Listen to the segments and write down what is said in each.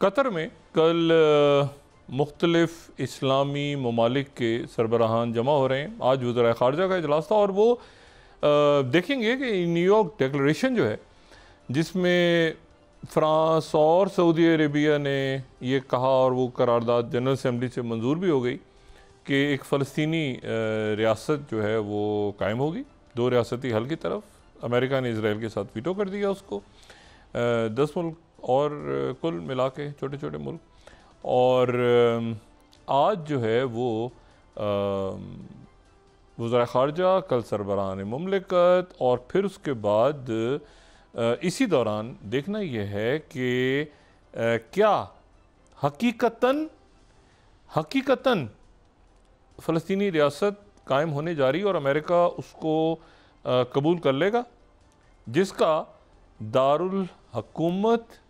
قطر میں کل مختلف اسلامی ممالک کے سربراہان جمع ہو رہے ہیں. آج وزرائے خارجہ کا اجلاس تھا اور وہ دیکھیں گے کہ نیو یارک ڈیکلریشن جو ہے جس میں فرانس اور سعودی عربیہ نے یہ کہا اور وہ قرارداد جنرل اسمبلی سے منظور بھی ہو گئی کہ ایک فلسطینی ریاست جو ہے وہ قائم ہوگی دو ریاستی حل کی طرف. امریکہ نے اسرائیل کے ساتھ ویٹو کر دیا اس کو. 10 ملک اور کل ملا کے چھوٹے چھوٹے ملک. اور آج جو ہے وہ وزرائے خارجہ کل سربراہان مملکت اور پھر اس کے بعد اسی دوران دیکھنا یہ ہے کہ کیا حقیقتاً فلسطینی ریاست قائم ہونے جا رہی اور امریکہ اس کو قبول کر لے گا جس کا دارالحکومت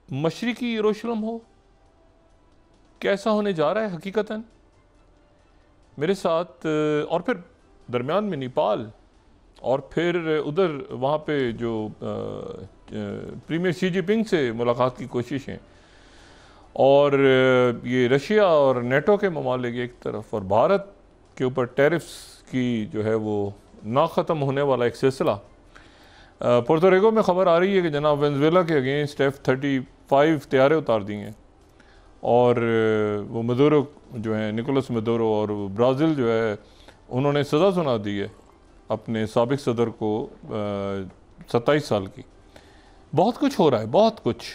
مشرقی یروشلم ہو. کیسا ہونے جا رہا ہے حقیقتاً میرے ساتھ. اور پھر درمیان میں نیپال اور پھر ادھر وہاں پہ جو پریمیئر شی جن پنگ سے ملاقات کی کوششیں اور یہ رشیا اور نیٹو کے ممالک ایک طرف اور بھارت کے اوپر ٹیرفز کی جو ہے وہ نہ ختم ہونے والا ایک سلسلہ. پورٹو ریکو میں خبر آ رہی ہے کہ جناب وینزویلا کے اگینسٹ F-35 طیارے اتار دیے ہیں اور وہ مدورو جو ہیں نکولس مدورو اور برازیل جو ہے انہوں نے سزا سنا دی ہے اپنے سابق صدر کو 27 سال کی. بہت کچھ ہو رہا ہے بہت کچھ.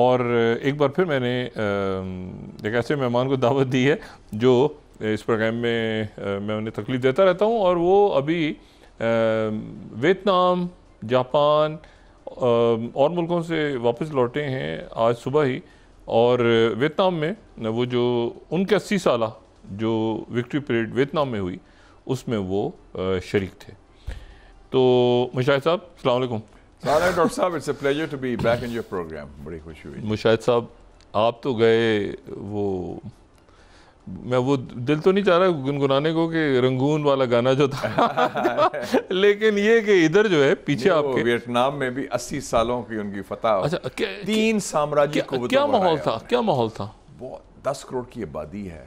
اور ایک بار پھر میں نے ایک ایسے مہمان کو دعوت دی ہے جو اس پروگرام میں میں انہیں تکلیف دیتا رہتا ہوں اور وہ ابھی ویتنام جاپان اور ملکوں سے واپس لوٹے ہیں آج صبح ہی. اور ویتنام میں وہ جو ان کے 80 سالہ جو وکٹری پریڈ ویتنام میں ہوئی اس میں وہ شریک تھے. تو مشاہد صاحب السلام علیکم. ڈاکٹر صاحب it's a pleasure to be back in your programme. بڑی خوشی ہوئی. مشاہد صاحب آپ تو گئے وہ میں وہ دل تو نہیں چاہ رہا گنگنانے کو کہ رنگون والا گانا جو تھا لیکن یہ کہ ادھر جو ہے پیچھے آپ کے ویتنام میں بھی 80 سالوں کی ان کی فتح 3 سامراجی قوتوں کیا ماحول تھا کیا ماحول تھا. 10 کروڑ کی آبادی ہے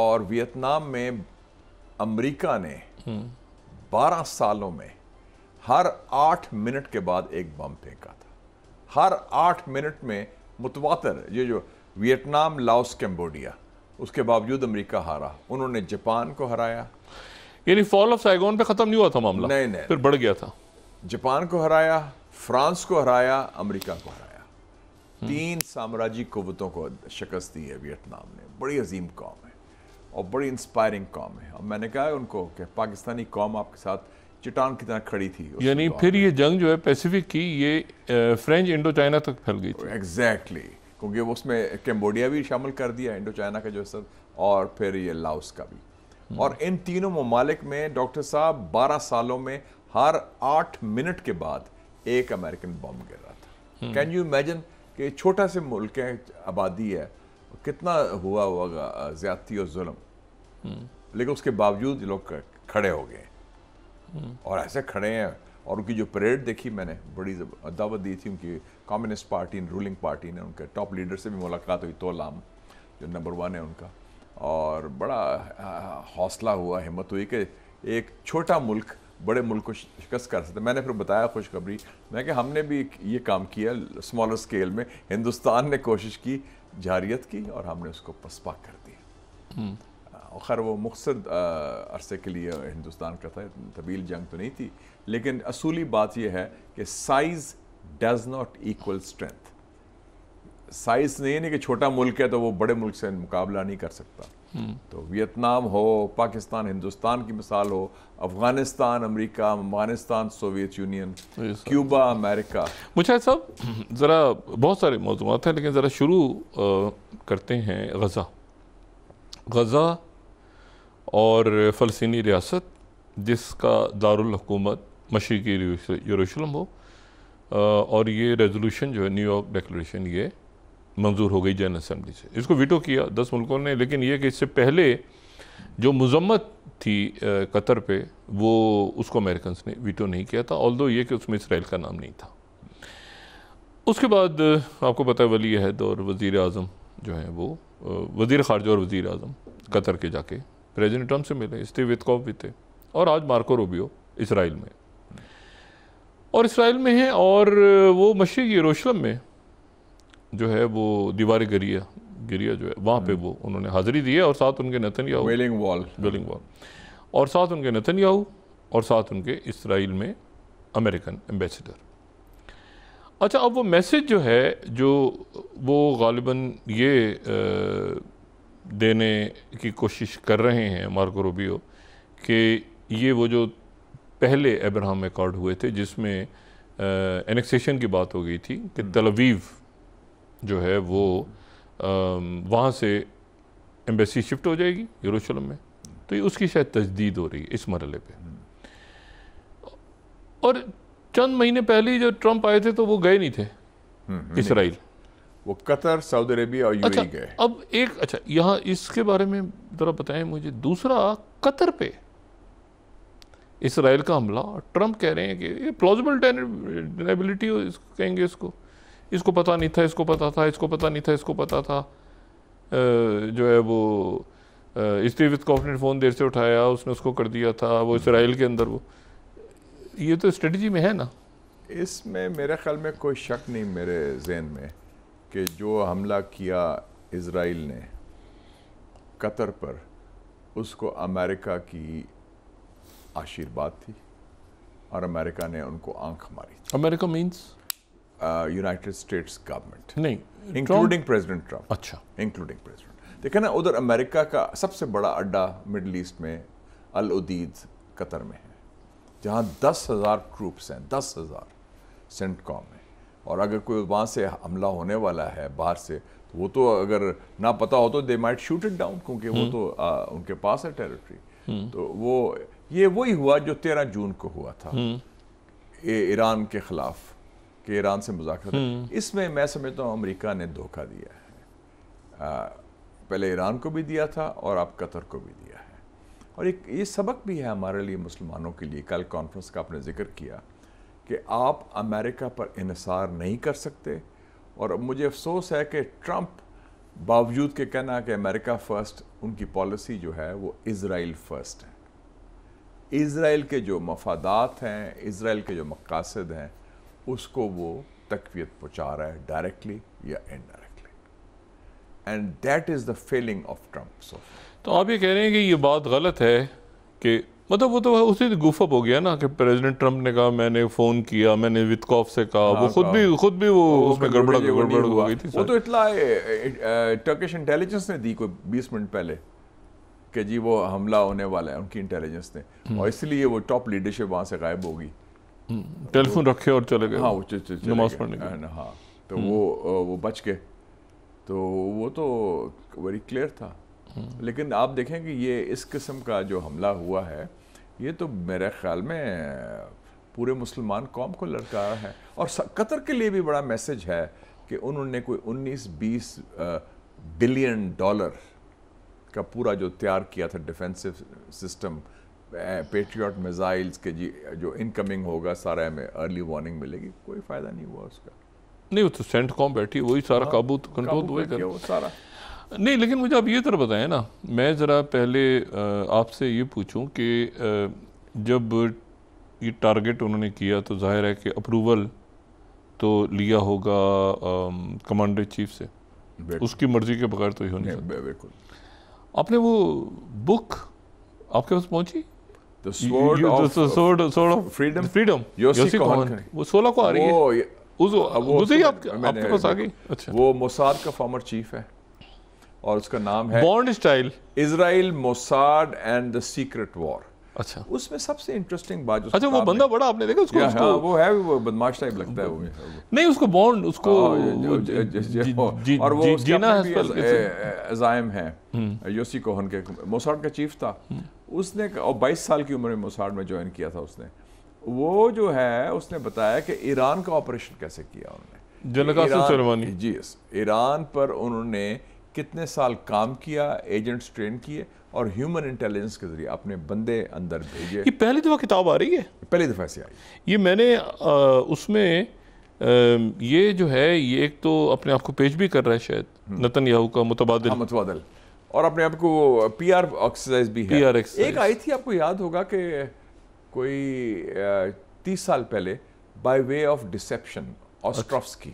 اور ویتنام میں امریکہ نے 12 سالوں میں ہر 8 منٹ کے بعد ایک بم پھینکا تھا. ہر 8 منٹ میں متواتر یہ جو ویتنام لاؤس کمبوڈیا اس کے باوجود امریکہ ہارا. انہوں نے جاپان کو ہرایا. یعنی فال آف سائگون پہ ختم نہیں ہوا تھا معاملہ. نہیں پھر بڑھ گیا تھا. جاپان کو ہرایا فرانس کو ہرایا امریکہ کو ہرایا. 3 سامراجی قوتوں کو شکست دی ہے ویتنام نے. بڑی عظیم قوم ہے اور بڑی انسپائرنگ قوم ہے. اور میں نے کہا ان کو کہ پاکستانی قوم آپ کے ساتھ چٹان کی طرح کھڑی تھی. یعنی پھر یہ جنگ جو ہے پیسیفک کی یہ فرینچ انڈو چائنا تک پھیل گئی تھی. ایگزیکٹلی کیونکہ اس میں کمبوڈیا بھی شامل کر دیا انڈو چائنا کا جو سر اور پھر یہ لاؤس کا بھی. اور ان تینوں ممالک میں ڈاکٹر صاحب 12 سالوں میں ہر 8 منٹ کے بعد ایک امریکن بم گر رہا تھا. کین یو امیجن کہ چھوٹا سے ملک ہے آبادی ہے کتنا ہوا ہوگا زیادتی اور ظلم لیکن اس کے باوجود یہ لوگ کھڑے ہو گئے اور ایسے کھڑے ہیں. اور ان کی جو پریڈ دیکھی میں نے بڑی دعوت دی تھی ان کی کمیونسٹ پارٹی رولنگ پارٹی نے ان کے ٹاپ لیڈر سے بھی ملاقات ہوئی. تو لام جو نمبر 1 ہے ان کا اور بڑا حوصلہ ہوا ہمت ہوئی کہ ایک چھوٹا ملک بڑے ملک کو شکست کر سکتے. میں نے پھر بتایا خوشخبری میں کہ ہم نے بھی یہ کام کیا اسمالر اسکیل میں. ہندوستان نے کوشش کی جارحیت کی اور ہم نے اس کو پسپا کر دیا. خیر وہ مختصر عرصے کے لیے ہندوستان کا تھا طویل جنگ تو نہیں تھی لیکن اصولی بات یہ ہے کہ size does not equal strength. Size نہیں کہ چھوٹا ملک ہے تو وہ بڑے ملک سے مقابلہ نہیں کر سکتا. تو ویتنام ہو پاکستان ہندوستان کی مثال ہو افغانستان امریکہ افغانستان سوویت یونین کیوبا امریکہ. مشاہد صاحب ذرا بہت سارے موضوعات ہیں لیکن ذرا شروع کرتے ہیں غزہ اور فلسطینی ریاست جس کا دارالحکومت مشرقی یروشلم ہو. اور یہ ریزولوشن جو ہے نیو یارک ڈیکلریشن یہ منظور ہو گئی جنرل اسمبلی سے. اس کو ویٹو کیا 10 ملکوں نے لیکن یہ کہ اس سے پہلے جو مذمت تھی قطر پہ وہ اس کو امریکنز نے ویٹو نہیں کیا تھا although یہ کہ اس میں اسرائیل کا نام نہیں تھا. اس کے بعد آپ کو پتہ ہے ولی عہد اور وزیر اعظم جو ہیں وہ وزیر خارجہ اور وزیر اعظم قطر کے جا کے پریزیڈنٹ ٹرمپ سے ملے، اسٹیو وٹکوف بھی تھے، اور آج مارکو روبیو اسرائیل میں ہیں، اور وہ مشرقی یروشلم میں جو ہے وہ دیوار گریا جو ہے وہاں پہ وہ انہوں نے حاضری دی ہے، اور ساتھ ان کے نتنیاہو ویلنگ وال، اور ساتھ ان کے نتنیاہو، اور ساتھ ان کے اسرائیل میں امریکن ایمبیسڈر۔ اچھا، اب وہ میسج جو ہے جو وہ غالباً یہ دینے کی کوشش کر رہے ہیں مارکو روبیو کہ یہ وہ جو پہلے ابراہم ایکارڈ ہوئے تھے جس میں اینیکسیشن کی بات ہو گئی تھی کہ تل اویو جو ہے وہ وہاں سے ایمبیسی شفٹ ہو جائے گی یروشلم میں، تو یہ اس کی شاید تجدید ہو رہی ہے اس مرحلے پہ۔ اور چند مہینے پہلے جو ٹرمپ آئے تھے تو وہ گئے نہیں تھے اسرائیل، وہ قطر، سعودی عربیہ اور یو اے گئے۔ اب اچھا یہاں اس کے بارے میں ذرا بتائیں مجھے، دوسرا قطر پہ اسرائیل کا حملہ، ٹرمپ کہہ رہے ہیں کہ یہ پلازیبل ڈینیبلٹی کہیں گے اس کو پتہ نہیں تھا، اس کو پتہ تھا، اس کو پتہ نہیں تھا، اس کو پتہ تھا، جو ہے وہ اسٹیو وٹکوف نے فون دیر سے اٹھایا، اس نے اس کو کر دیا تھا، وہ اسرائیل کے اندر وہ یہ تو اسٹریٹجی میں ہے نا۔ اس میں میرے خیال میں کوئی شک نہیں میرے ذہن میں کہ جو حملہ کیا اسرائیل نے قطر پر، اس کو امریکہ کی آشیرواد تھی، اور امریکہ نے ان کو آنکھ ماری تھی۔ امریکہ مینس یونائٹڈ اسٹیٹس گورنمنٹ، نہیں انکلوڈنگ پریزیڈنٹ ٹرمپ۔ اچھا، انکلوڈنگ پریزیڈنٹ، دیکھیں نا ادھر امریکہ کا سب سے بڑا اڈا مڈل ایسٹ میں العدید قطر میں ہے، جہاں 10,000 ٹروپس ہیں، 10,000 سینٹ کام ہے، اور اگر کوئی وہاں سے حملہ ہونے والا ہے باہر سے، وہ تو اگر نہ پتہ ہو تو they might shoot it down, کیونکہ وہ تو ان کے پاس ہے ٹیریٹری۔ تو یہ وہی ہوا جو 13 جون کو ہوا تھا ایران کے خلاف، کہ ایران سے مذاکرات۔ اس میں میں سمجھتا ہوں امریکہ نے دھوکہ دیا ہے، پہلے ایران کو بھی دیا تھا اور اب قطر کو بھی دیا ہے، اور یہ سبق بھی ہے ہمارے لیے مسلمانوں کے لیے۔ کل کانفرنس کا آپ نے ذکر کیا کہ آپ امریکہ پر انحصار نہیں کر سکتے، اور مجھے افسوس ہے کہ ٹرمپ باوجود کے کہنا کہ امریکہ فرسٹ، ان کی پالیسی جو ہے وہ اسرائیل فرسٹ ہے۔ اسرائیل کے جو مفادات ہیں، اسرائیل کے جو مقاصد ہیں، اس کو وہ تقویت پہنچا رہا ہے ڈائریکٹلی یا indirectly, and that is the feeling of Trump. تو آپ یہ کہہ رہے ہیں کہ یہ بات غلط ہے کہ مطلب وہ تو اسی گوف اپ ہو گیا نا کہ پریزیڈنٹ ٹرمپ نے کہا میں نے فون کیا، میں نے وٹکوف سے کہا، وہ خود بھی وہ اس میں گڑبڑ ہو گئی تھی۔ وہ تو اطلاع ٹرکش انٹیلیجنس نے دی کوئی 20 منٹ پہلے کہ جی وہ حملہ ہونے والا ہے، ان کی انٹیلیجنس نے، اور اس لیے وہ ٹاپ لیڈرشپ وہاں سے غائب ہو گئی، ٹیلی فون رکھے اور چلے گئے، ہاں وہ نماز پڑھنے کے، ہاں، تو وہ بچ گئے، تو وہ تو ویری کلیئر تھا۔ لیکن آپ دیکھیں کہ یہ اس قسم کا جو حملہ ہوا ہے، یہ تو میرے خیال میں پورے مسلمان قوم کو للکارا ہے، اور قطر کے لیے بھی بڑا میسج ہے کہ انہوں نے کوئی 19-20 بلین ڈالر کا پورا جو تیار کیا تھا ڈیفینسو سسٹم، پیٹریوٹ میزائلز کے جی جو انکمنگ ہوگا سارا ہمیں ارلی وارننگ ملے گی، کوئی فائدہ نہیں ہوا اس کا۔ نہیں، وہ تو سینٹ کام بیٹھی وہی سارا قابو کنٹرول ہوئے کر سارا۔ نہیں، لیکن مجھے آپ یہ طرح بتائیں نا، میں ذرا پہلے آپ سے یہ پوچھوں کہ جب یہ ٹارگٹ انہوں نے کیا تو ظاہر ہے کہ اپروول تو لیا ہوگا کمانڈر چیف سے، اس کی مرضی کے بغیر تو یہ نہیں سکتا۔ بالکل۔ آپ نے وہ بک آپ کے پاس پہنچی، فریڈم، یوسی کوہن، وہ 16 کو آ رہی ہے، گزری آپ کے پاس آ گئی؟ اچھا، وہ موساد کا فارمر چیف ہے، اور اس کا نام ہے Bond style, Israel Mossad and the secret war. اچھا، اس میں سب سے انٹرسٹنگ بات، اچھا وہ بندہ بڑا آپ نے دیکھا اس کو، وہ ہے وہ بدماش ٹائپ لگتا ہے وہ، نہیں اس کو بانڈ، اس کو اور وہ جینا عزائم ہے، یوسی کوہن کے موساد کا چیف تھا، اس نے 22 سال کی عمر میں موساد میں جوائن کیا تھا اس نے۔ وہ جو ہے اس نے بتایا کہ ایران کا آپریشن کیسے کیا انہوں نے، جی ایران پر انہوں نے کتنے سال کام کیا، ایجنٹس ٹرین کیے، اور ہیومن انٹیلیجنس کے ذریعے اپنے بندے اندر بھیجے۔ یہ پہلی دفعہ کتاب آ رہی ہے، پہلی دفعہ سے آئی، یہ میں نے اس میں یہ جو ہے یہ ایک تو اپنے آپ کو پیش بھی کر رہا ہے شاید نتن یاہو کا متبادل، اور اپنے آپ کو پی آر ایکسرسائز بھی ہے. ایک آئی تھی آپ کو یاد ہوگا کہ کوئی 30 سال پہلے بائی وے آف ڈسیپشن آسٹروفسکی،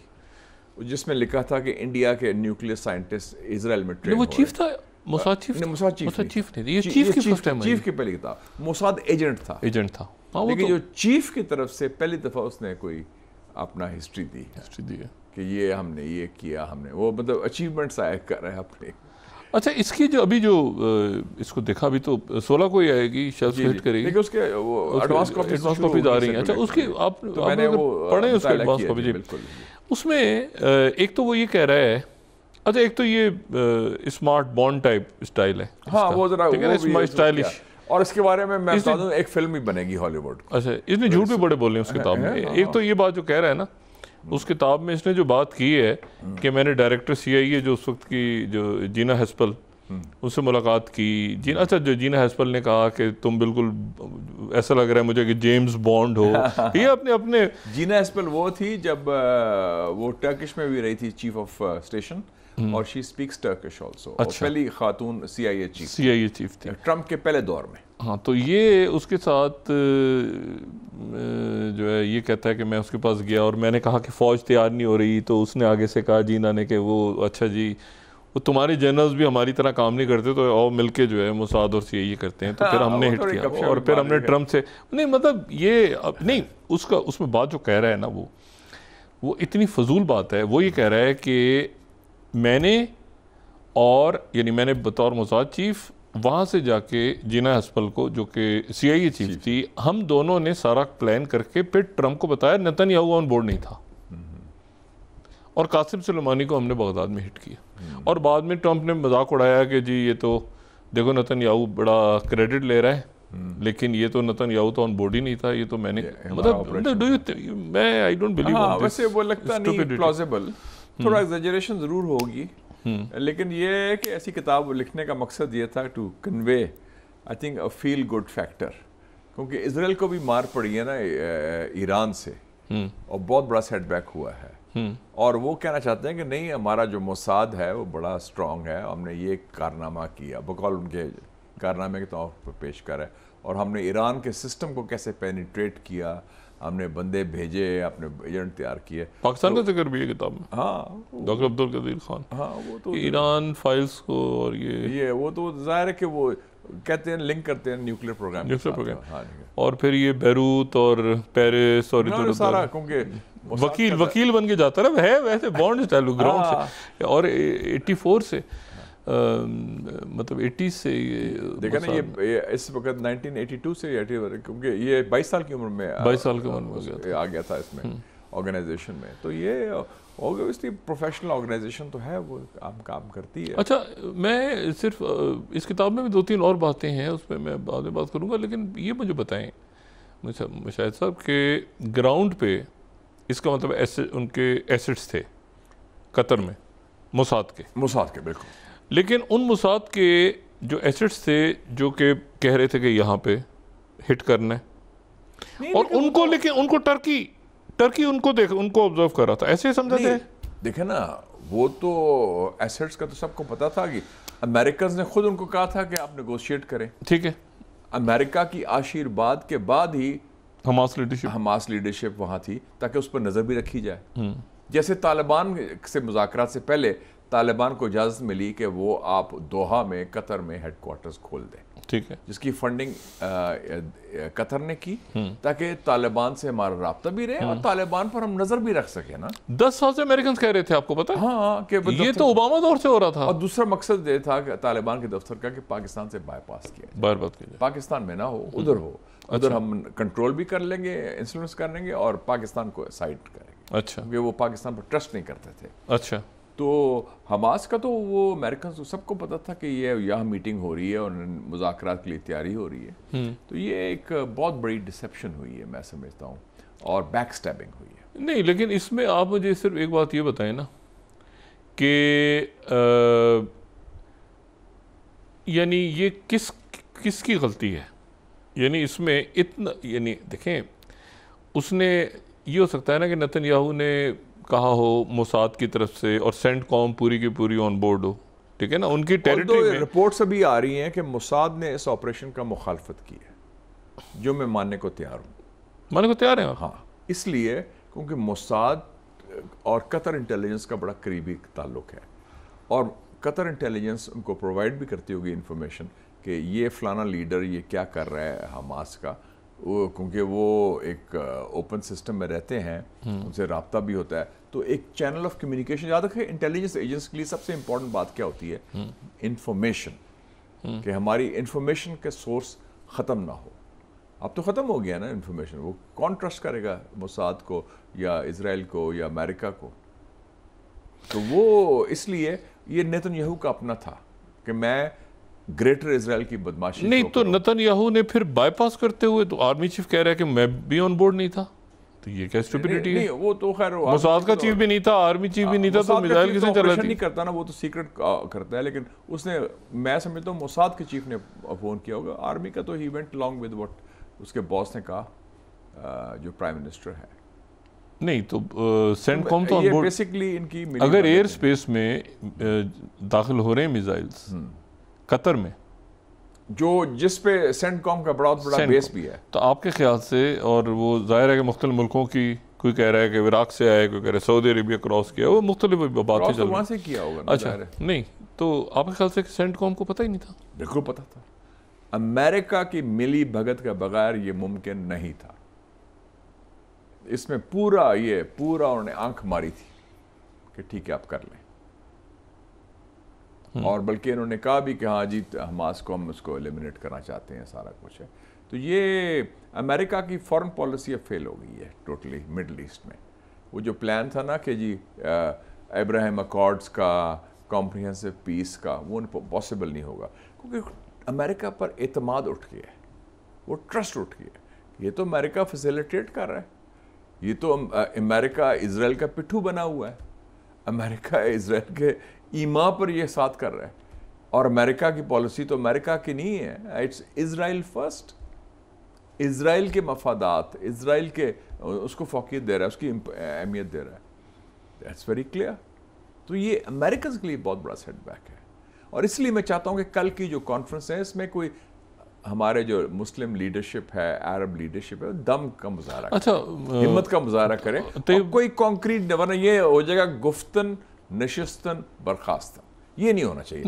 جس میں لکھا تھا کہ انڈیا کے نیوکلیئر سائنٹسٹ اسرائیل میں ٹرین ہو رہے ہیں. وہ چیف تھا موساد چیف نہیں، یہ چیف کی فرسٹ ٹائم چیف کے پہلے تھا، موساد ایجنٹ تھا. لیکن جو چیف کی طرف سے پہلی دفعہ اس نے کوئی اپنا ہسٹری دی ہے کہ یہ ہم نے یہ کیا، ہم نے وہ مطلب اچیومنٹس آئے کر رہے ہیں اپنے. اچھا اس کی جو ابھی جو اس کو دیکھا ابھی تو 16 کو ہی آئے گی شاید ہٹ کرے گی، لیکن اس کے ایڈوانس کاپیز آ رہی ہیں. اچھا اس کی آپ پڑھیں اس کے ایڈوانس کاپی. جی اس میں ایک تو وہ یہ کہہ رہا ہے، اچھا ایک تو یہ اسمارٹ بانڈ ٹائپ اسٹائل ہے. ہاں وہ ذرا اسٹائلش. اور اس کے بارے میں بتا دوں ایک فلم بھی بنے گی ہالی ووڈ. اچھا اس نے جھوٹ بھی بڑے بولے ہیں اس کتاب میں. ایک تو یہ بات جو کہہ رہا ہے نا اس کتاب میں اس نے جو بات کی ہے کہ میں نے ڈائریکٹر CIA جو اس وقت کی جو جینا ہیسپل اس سے ملاقات کی. اچھا جو جینا ہیسپل نے کہا کہ تم بالکل ایسا لگ رہا ہے مجھے کہ جیمز بانڈ ہو. یہ اپنے جینا ہیسپل وہ تھی جب وہ ٹرکش میں بھی رہی تھی چیف آف اسٹیشن، اور شی اسپیکس ٹرکش آلسو. پہلی خاتون CIA چیف تھی ٹرمپ کے پہلے دور میں. ہاں تو یہ اس کے ساتھ جو ہے یہ کہتا ہے کہ میں اس کے پاس گیا اور میں نے کہا کہ فوج تیار نہیں ہو رہی، تو اس نے آگے سے کہا جینا نے کہ وہ اچھا جی وہ تمہارے جنرلز بھی ہماری طرح کام نہیں کرتے تو اور مل کے جو ہے موساد اور CIA کرتے ہیں. تو پھر ہم نے ہٹ کیا اور پھر ہم نے ٹرمپ سے نہیں مطلب یہ نہیں اس میں بات جو کہہ رہا ہے نا وہ اتنی فضول بات ہے. وہ یہ کہہ رہا ہے کہ میں نے یعنی میں نے بطور موساد چیف وہاں سے جا کے جینا ہسپل کو جو کہ CIA چیف تھی، ہم دونوں نے سارا پلان کر کے پھر ٹرمپ کو بتایا. نتن یاہو آن بورڈ نہیں تھا اور قاسم سلیمانی کو ہم نے بغداد میں ہٹ کیا. اور بعد میں ٹرمپ نے مذاق اڑایا کہ جی یہ تو دیکھو نتن یاہو بڑا کریڈٹ لے رہا ہے لیکن یہ تو نتن یاہو تو آن بورڈ ہی نہیں تھا. یہ تو میں نے مطلب میں آئی ڈونٹ بلیو. ویسے وہ لگتا نہیں پلازیبل، تھوڑا ایگزیجریشن ضرور ہوگی، لیکن یہ ہے کہ ایسی کتاب لکھنے کا مقصد یہ تھا to convey I think a feel good factor, کیونکہ اسرائیل کو بھی مار پڑی ہے نا ایران سے اور بہت بڑا سیٹ بیک ہوا ہے، اور وہ کہنا چاہتے ہیں کہ نہیں ہمارا جو موساد ہے وہ بڑا اسٹرانگ ہے، ہم نے یہ کارنامہ کیا بقول ان کے کارنامے کے طور پر پیش کر ہے، اور ہم نے ایران کے سسٹم کو کیسے پینیٹریٹ کیا، ہم نے بندے بھیجے، اپنے ایجنٹ تیار کیے. پاکستان کا ذکر بھی ہے کتاب میں. ہاں ڈاکٹر عبدالقدیر خان. ہاں وہ تو ایران فائلز کو اور یہ وہ تو ظاہر ہے کہ وہ کہتے ہیں لنک کرتے ہیں نیوکلیر پروگرام. اور پھر یہ بیروت اور پیرس اور سارا کیونکہ وکیل بن کے جاتا ہے ہے ویسے بانڈ چالو گراؤنڈ سے. اور 84 سے مطلب 80 سے دیکھا نا یہ اس وقت 1982 سے کیونکہ یہ 22 سال کی عمر میں 22 سال کی عمر میں آ گیا تھا اس میں آرگنائزیشن میں. تو یہ اوبویسلی پروفیشنل آرگنائزیشن تو ہے، وہ کام کرتی ہے. اچھا میں صرف اس کتاب میں بھی 2-3 اور باتیں ہیں اس میں بعد میں بات کروں گا، لیکن یہ مجھے بتائیں مشاہد صاحب کہ گراؤنڈ پہ اس کا مطلب ان کے ایسٹس تھے قطر میں موساد کے بالکل، لیکن ان موساد کے جو ایسٹس تھے جو کہ کہہ رہے تھے کہ یہاں پہ ہٹ کرنا ہے، اور ان کو لیکن ان کو ٹرکی ان کو آبزرو کر رہا تھا، ایسے سمجھا جائے. دیکھیں نا وہ تو ایسٹس کا تو سب کو پتا تھا کہ امریکنز نے خود ان کو کہا تھا کہ آپ نیگوشیٹ کریں. ٹھیک ہے، امریکہ کی آشیرواد کے بعد ہی حماس لیڈرشپ وہاں تھی تاکہ اس پر نظر بھی رکھی جائے. جیسے طالبان سے مذاکرات سے پہلے طالبان کو اجازت ملی کہ وہ آپ دوحہ میں قطر میں ہیڈ کوارٹرز کھول دیں، ٹھیک ہے، جس کی فنڈنگ قطر نے کی تاکہ طالبان سے ہمارا رابطہ بھی رہے اور طالبان پر ہم نظر بھی رکھ سکیں نا. 10 سال سے امریکنز کہہ رہے تھے، آپ کو پتا؟ ہاں کہ یہ تو اوباما دور سے ہو رہا تھا. اور دوسرا مقصد یہ تھا کہ طالبان کے دفتر کا کہ پاکستان سے بائی پاس کیا جائے، پاکستان میں نہ ہو، ادھر ہو، ادھر ہم کنٹرول بھی کر لیں گے، انفلوئنس کر لیں گے اور پاکستان کو سائڈ کریں گے. اچھا، کیونکہ وہ پاکستان پر ٹرسٹ نہیں کرتے تھے. اچھا، تو حماس کا تو وہ امریکنز سب کو پتا تھا کہ یہ یہاں میٹنگ ہو رہی ہے اور مذاکرات کے لیے تیاری ہو رہی ہے. تو یہ ایک بہت بڑی ڈسیپشن ہوئی ہے میں سمجھتا ہوں، اور بیک سٹیبنگ ہوئی ہے. نہیں لیکن اس میں آپ مجھے صرف ایک بات یہ بتائیں نا کہ یعنی یہ کس کی غلطی ہے؟ یعنی اس میں اتنا، یعنی دیکھیں اس نے یہ ہو سکتا ہے نا کہ نتن یاہو نے کہا ہو موساد کی طرف سے اور سینٹ کام پوری کی پوری آن بورڈ ہو، ٹھیک ہے نا، ان کی ٹیریٹری میں رپورٹس ابھی آ رہی ہیں کہ موساد نے اس آپریشن کا مخالفت کی ہے، جو میں ماننے کو تیار ہوں. ماننے کو تیار ہیں آپ؟ ہاں، اس لیے کیونکہ موساد اور قطر انٹیلیجنس کا بڑا قریبی تعلق ہے، اور قطر انٹیلیجنس ان کو پرووائڈ بھی کرتی ہوگی انفارمیشن کہ یہ فلانا لیڈر یہ کیا کر رہا ہے حماس کا، کیونکہ وہ ایک اوپن سسٹم میں رہتے ہیں، ان سے رابطہ بھی ہوتا ہے، تو ایک چینل آف کمیونیکیشن. یاد رکھیں انٹیلیجنس ایجنٹس کے لیے سب سے امپورٹنٹ بات کیا ہوتی ہے؟ انفارمیشن، کہ ہماری انفارمیشن کے سورس ختم نہ ہو. اب تو ختم ہو گیا نا انفارمیشن، وہ کون ٹرسٹ کرے گا موساد کو یا اسرائیل کو یا امریکہ کو؟ تو وہ اس لیے یہ نیتن یاہو کا اپنا تھا کہ میں گریٹر اسرائیل کی بدماشی نہیں تو نتن یاہو نے پھر بائی پاس کرتے ہوئے تو آرمی چیف کہہ رہا ہے کہ میں بھی آن بورڈ نہیں تھا، تو یہ کیا اسٹوپیڈیٹی ہے؟ نہیں، وہ تو خیر موساد کا چیف بھی نہیں تھا، آرمی چیف بھی نہیں تھا، تو میزائل کسے چلاتی؟ نہیں کرتا نا، وہ تو سیکرٹ کرتا ہے، لیکن اس نے، میں سمجھتا ہوں موساد کے چیف نے فون کیا ہوگا. آرمی کا تو he went along with what اس کے باس نے کہا، جو پرائم منسٹر ہے. نہیں تو سینٹ کام تو آن بورڈ، بیسکلی ان کی اگر ایئر سپیس میں داخل ہو رہے ہیں میزائلز قطر میں، جو جس پہ سینٹ کام کا بہت بڑا بیس بھی ہے، تو آپ کے خیال سے، اور وہ ظاہر ہے کہ مختلف ملکوں کی، کوئی کہہ رہا ہے کہ عراق سے آیا ہے، کوئی کہہ رہا ہے سعودی عربیہ کراس کیا، وہ مختلف باتیں چل رہی ہیں. وہاں سے کیا ہوگا. اچھا نہیں تو آپ کے خیال سے سینٹ کام کو پتہ ہی نہیں تھا؟ بالکل پتہ تھا. امریکہ کی ملی بھگت کے بغیر یہ ممکن نہیں تھا. اس میں پورا انہوں نے آنکھ ماری تھی کہ ٹھیک ہے آپ کر لیں، اور بلکہ انہوں نے کہا بھی کہ ہاں جی حماس کو ہم اس کو ایلیمنیٹ کرنا چاہتے ہیں، سارا کچھ ہے. تو یہ امریکہ کی فورن پالیسی اب فیل ہو گئی ہے ٹوٹلی مڈل ایسٹ میں. وہ جو پلان تھا نا کہ جی ابراہیم اکارڈز کا، کمپریہنسو پیس کا، وہ پاسبل نہیں ہوگا، کیونکہ امریکہ پر اعتماد اٹھ گیا ہے، وہ ٹرسٹ اٹھ گیا ہے. یہ تو امریکہ فیسیلیٹیٹ کر رہا ہے، یہ تو امریکہ اسرائیل کا پٹھو بنا ہوا ہے، امریکہ اسرائیل کے ایما پر یہ ساتھ کر رہا ہے. اور امریکہ کی پالیسی تو امریکہ کی نہیں ہے، اٹس اسرائیل فرسٹ. اسرائیل کے مفادات، اسرائیل کے، اس کو فوقیت دے رہا ہے، اس کی اہمیت دے رہا ہے. That's very clear. تو یہ امریکنز کے لیے بہت بڑا سیٹ بیک ہے. اور اس لیے میں چاہتا ہوں کہ کل کی جو کانفرنس ہے، اس میں کوئی ہمارے جو مسلم لیڈرشپ ہے، عرب لیڈرشپ ہے، دم کا مظاہرہ کرے، ہمت کا مظاہرہ کرے، اور کوئی کانکریٹ، ورنہ یہ ہو جائے گا گفتن نشستن برخاستن. یہ نہیں ہونا چاہیے.